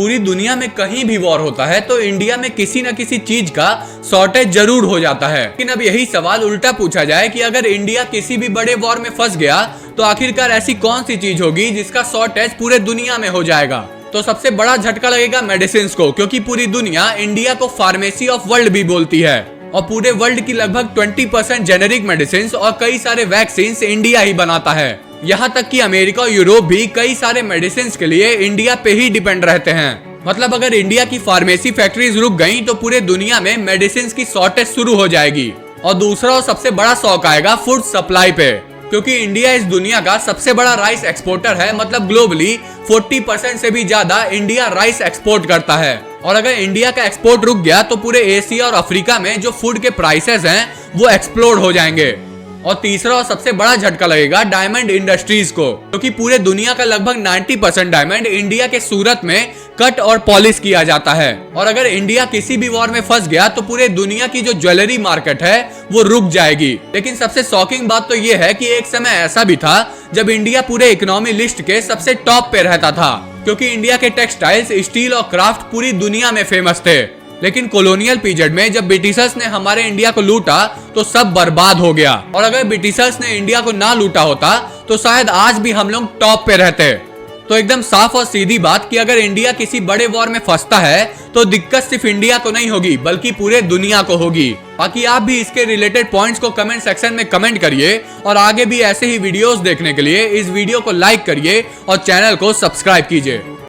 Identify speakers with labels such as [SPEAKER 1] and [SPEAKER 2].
[SPEAKER 1] पूरी दुनिया में कहीं भी वॉर होता है तो इंडिया में किसी न किसी चीज का शॉर्टेज जरूर हो जाता है। लेकिन अब यही सवाल उल्टा पूछा जाए कि अगर इंडिया किसी भी बड़े वॉर में फंस गया तो आखिरकार ऐसी कौन सी चीज होगी जिसका शॉर्टेज पूरे दुनिया में हो जाएगा। तो सबसे बड़ा झटका लगेगा मेडिसिन को, क्योंकि पूरी दुनिया इंडिया को फार्मेसी ऑफ वर्ल्ड भी बोलती है और पूरे वर्ल्ड की लगभग 20% जेनेरिक मेडिसिन और कई सारे वैक्सीन इंडिया ही बनाता है। यहाँ तक कि अमेरिका और यूरोप भी कई सारे मेडिसिन के लिए इंडिया पे ही डिपेंड रहते हैं। मतलब अगर इंडिया की फार्मेसी फैक्ट्रीज रुक गई तो पूरे दुनिया में मेडिसिन की शॉर्टेज शुरू हो जाएगी। और दूसरा और सबसे बड़ा शौक आएगा फूड सप्लाई पे, क्योंकि इंडिया इस दुनिया का सबसे बड़ा राइस एक्सपोर्टर है। मतलब ग्लोबली 40% से भी ज्यादा इंडिया राइस एक्सपोर्ट करता है। और अगर इंडिया का एक्सपोर्ट रुक गया तो पूरे एशिया और अफ्रीका में जो फूड के प्राइसेस हैं वो एक्सप्लोड हो जाएंगे। और तीसरा और सबसे बड़ा झटका लगेगा डायमंड इंडस्ट्रीज को, क्योंकि पूरे दुनिया का लगभग 90% डायमंड इंडिया के सूरत में कट और पॉलिश किया जाता है। और अगर इंडिया किसी भी वॉर में फंस गया तो पूरे दुनिया की जो ज्वेलरी मार्केट है वो रुक जाएगी। लेकिन सबसे शॉकिंग बात तो ये है कि एक समय ऐसा भी था जब इंडिया पूरे इकोनॉमी लिस्ट के सबसे टॉप पे रहता था, क्योंकि इंडिया के टेक्सटाइल्स, स्टील और क्राफ्ट पूरी दुनिया में फेमस थे। लेकिन कॉलोनियल पीरियड में जब ब्रिटिशर्स ने हमारे इंडिया को लूटा तो सब बर्बाद हो गया। और अगर ब्रिटिशर्स ने इंडिया को ना लूटा होता तो शायद आज भी हम लोग टॉप पे रहते। तो एकदम साफ और सीधी बात कि अगर इंडिया किसी बड़े वॉर में फंसता है तो दिक्कत सिर्फ इंडिया को नहीं होगी बल्कि पूरे दुनिया को होगी। बाकी आप भी इसके रिलेटेड पॉइंट्स को कमेंट सेक्शन में कमेंट करिए और आगे भी ऐसे ही वीडियोस देखने के लिए इस वीडियो को लाइक करिए और चैनल को सब्सक्राइब कीजिए।